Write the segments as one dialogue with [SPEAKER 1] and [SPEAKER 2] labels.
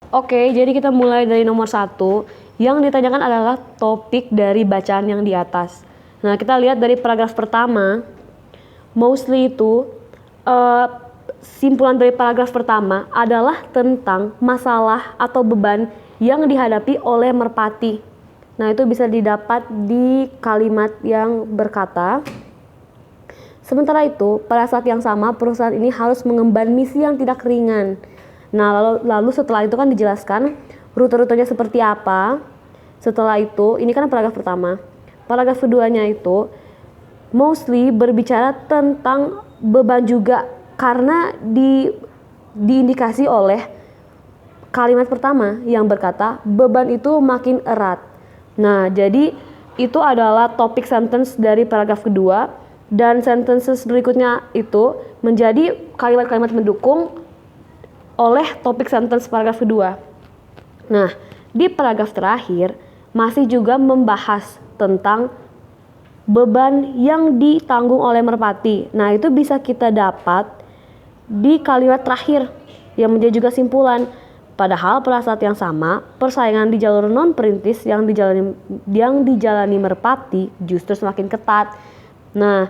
[SPEAKER 1] Oke, jadi kita mulai dari nomor 1. Yang ditanyakan adalah topik dari bacaan yang di atas. Nah, kita lihat dari paragraf pertama. Mostly itu simpulan dari paragraf pertama adalah tentang masalah atau beban yang dihadapi oleh merpati. Nah, itu bisa didapat di kalimat yang berkata, sementara itu, pada saat yang sama perusahaan ini harus mengemban misi yang tidak ringan. Nah, lalu setelah itu kan dijelaskan rute-rutenya seperti apa. Setelah itu, ini kan paragraf pertama. Paragraf keduanya itu mostly berbicara tentang beban juga, karena diindikasi oleh kalimat pertama yang berkata beban itu makin erat. Nah, jadi itu adalah topik sentence dari paragraf kedua, dan sentences berikutnya itu menjadi kalimat-kalimat mendukung oleh topik sentence paragraf kedua. Nah, di paragraf terakhir masih juga membahas tentang beban yang ditanggung oleh merpati. Nah, itu bisa kita dapat di kalimat terakhir yang menjadi juga simpulan. Padahal pada saat yang sama, persaingan di jalur non-perintis yang dijalani merpati justru semakin ketat. Nah,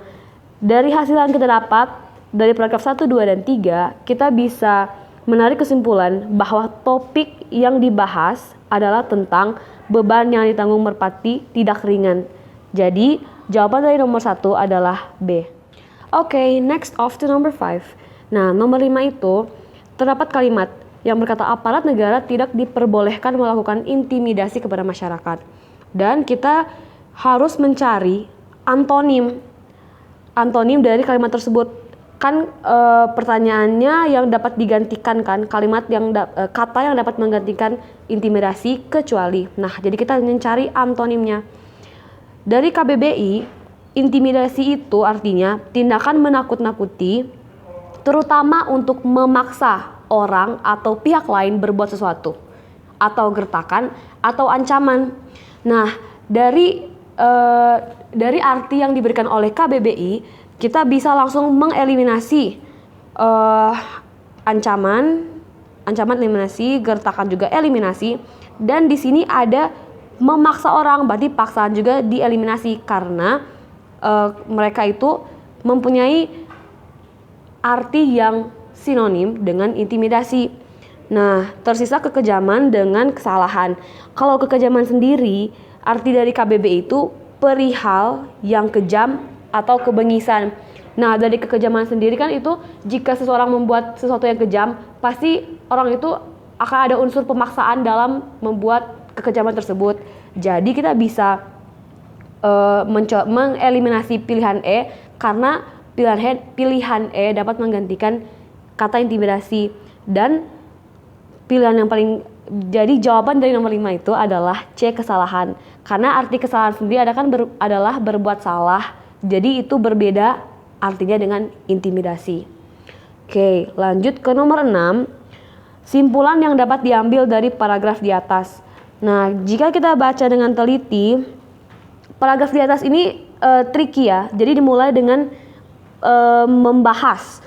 [SPEAKER 1] dari hasil yang kita dapat dari paragraf 1, 2, dan 3, kita bisa menarik kesimpulan bahwa topik yang dibahas adalah tentang beban yang ditanggung merpati tidak ringan. Jadi, jawaban dari nomor 1 adalah B. Oke, next off to number 5. Nah, nomor 5 itu terdapat kalimat yang berkata aparat negara tidak diperbolehkan melakukan intimidasi kepada masyarakat. Dan kita harus mencari antonim dari kalimat tersebut. Kan pertanyaannya yang dapat digantikan kan, kalimat yang kata yang dapat menggantikan intimidasi kecuali. Nah, jadi kita mencari antonimnya. Dari KBBI, intimidasi itu artinya tindakan menakut-nakuti, terutama untuk memaksa orang atau pihak lain berbuat sesuatu, atau gertakan atau ancaman. Nah, dari arti yang diberikan oleh KBBI, kita bisa langsung mengeliminasi ancaman eliminasi, gertakan juga eliminasi, dan di sini ada memaksa orang, berarti paksaan juga dieliminasi karena mereka itu mempunyai arti yang sinonim dengan intimidasi. Nah, tersisa kekejaman dengan kesalahan. Kalau kekejaman sendiri, arti dari KBBI itu perihal yang kejam atau kebengisan. Nah, dari kekejaman sendiri kan itu jika seseorang membuat sesuatu yang kejam, pasti orang itu akan ada unsur pemaksaan dalam membuat kekejaman tersebut. Jadi kita bisa mengeliminasi pilihan E karena pilihan E dapat menggantikan kata intimidasi. Dan pilihan yang paling, jadi jawaban dari nomor 5 itu adalah C, kesalahan. Karena arti kesalahan sendiri adalah berbuat salah. Jadi itu berbeda artinya dengan intimidasi. Oke, lanjut ke nomor 6. Simpulan yang dapat diambil dari paragraf di atas. Nah, jika kita baca dengan teliti, paragraf di atas ini tricky ya. Jadi dimulai dengan membahas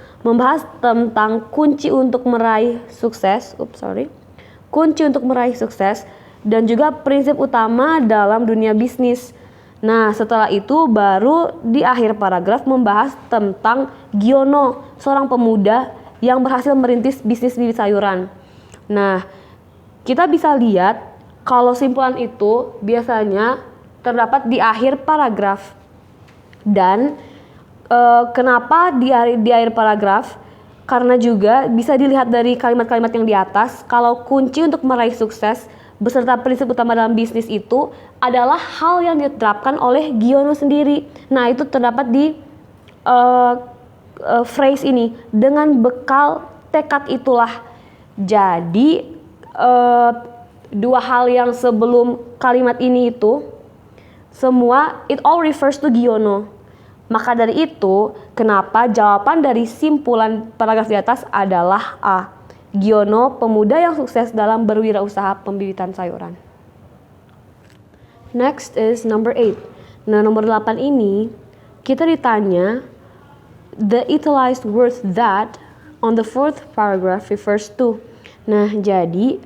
[SPEAKER 1] tentang kunci untuk meraih sukses. Kunci untuk meraih sukses dan juga prinsip utama dalam dunia bisnis. Nah, setelah itu baru di akhir paragraf membahas tentang Giono, seorang pemuda yang berhasil merintis bisnis bibit sayuran. Nah, kita bisa lihat kalau simpulan itu biasanya terdapat di akhir paragraf. Dan kenapa di akhir paragraf? Karena juga bisa dilihat dari kalimat-kalimat yang di atas, kalau kunci untuk meraih sukses beserta prinsip utama dalam bisnis itu adalah hal yang diterapkan oleh Giono sendiri. Nah, itu terdapat di phrase ini, dengan bekal tekad itulah. Jadi dua hal yang sebelum kalimat ini itu semua it all refers to Giono. Maka dari itu, kenapa jawaban dari simpulan paragraf di atas adalah A. Giono, pemuda yang sukses dalam berwirausaha pembibitan sayuran. Next is number 8. Nah, nomor 8 ini kita ditanya the italicized word that on the fourth paragraph refers to. Nah, jadi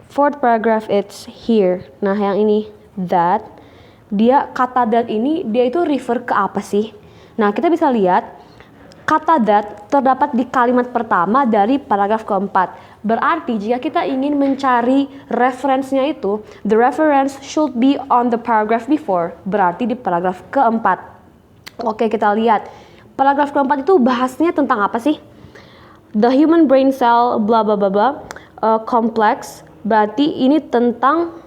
[SPEAKER 1] Fourth paragraph it's here. Nah, yang ini that, dia kata that ini dia itu refer ke apa sih? Nah, kita bisa lihat kata that terdapat di kalimat pertama dari paragraf keempat. Berarti jika kita ingin mencari referensinya itu, the reference should be on the paragraph before. Berarti di paragraf keempat. Oke, kita lihat. Paragraf keempat itu bahasnya tentang apa sih? The human brain cell bla bla bla bla complex. Berarti ini tentang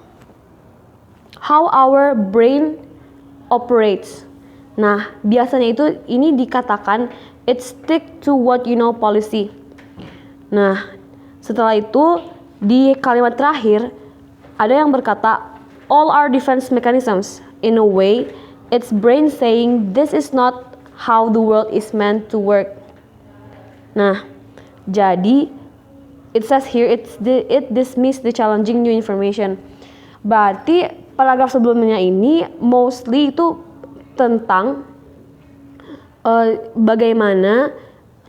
[SPEAKER 1] how our brain operates. Nah, biasanya itu ini dikatakan it stick to what you know policy. Nah, setelah itu di kalimat terakhir ada yang berkata all our defense mechanisms. In a way, it's brain saying this is not how the world is meant to work. Nah, jadi it says here it dismiss the challenging new information. Berarti paragraf sebelumnya ini mostly itu tentang bagaimana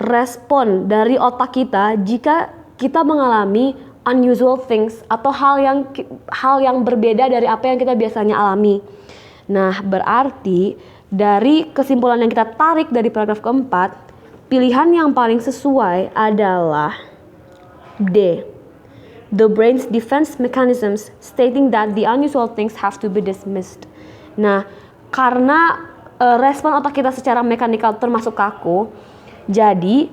[SPEAKER 1] respon dari otak kita jika kita mengalami unusual things atau hal yang berbeda dari apa yang kita biasanya alami. Nah, berarti dari kesimpulan yang kita tarik dari paragraf keempat, pilihan yang paling sesuai adalah D. The brain's defense mechanisms stating that the unusual things have to be dismissed. Nah, karena respon otak kita secara mekanikal termasuk kaku, jadi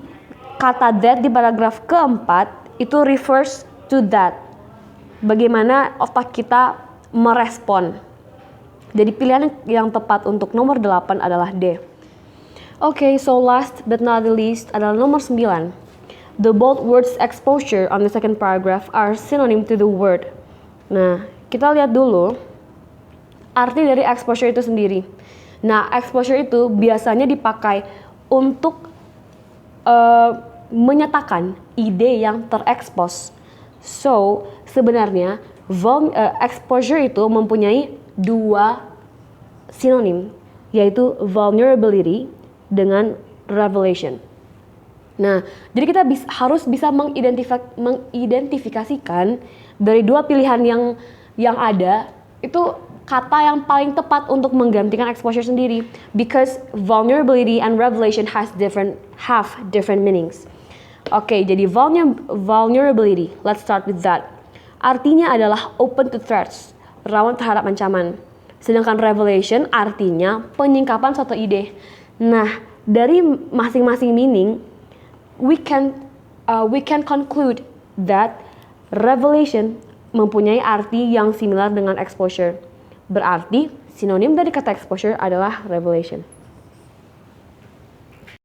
[SPEAKER 1] kata that di paragraf keempat itu refers to that. Bagaimana otak kita merespon. Jadi pilihan yang tepat untuk nomor 8 adalah D. Okay, so last but not the least adalah nomor 9. The both words exposure on the second paragraph are synonym to the word. Nah, kita lihat dulu arti dari exposure itu sendiri. Nah, exposure itu biasanya dipakai untuk menyatakan ide yang terekspos. So, sebenarnya exposure itu mempunyai dua sinonim, yaitu vulnerability dengan revelation. Nah, jadi kita harus bisa mengidentifikasikan dari dua pilihan yang ada itu kata yang paling tepat untuk menggantikan exposure sendiri, because vulnerability and revelation have different meanings. Oke, jadi vulnerability, let's start with that. Artinya adalah open to threats, rawan terhadap ancaman. Sedangkan revelation artinya penyingkapan suatu ide. Nah, dari masing-masing meaning we can conclude that revelation mempunyai arti yang similar dengan exposure. Berarti sinonim dari kata exposure adalah revelation.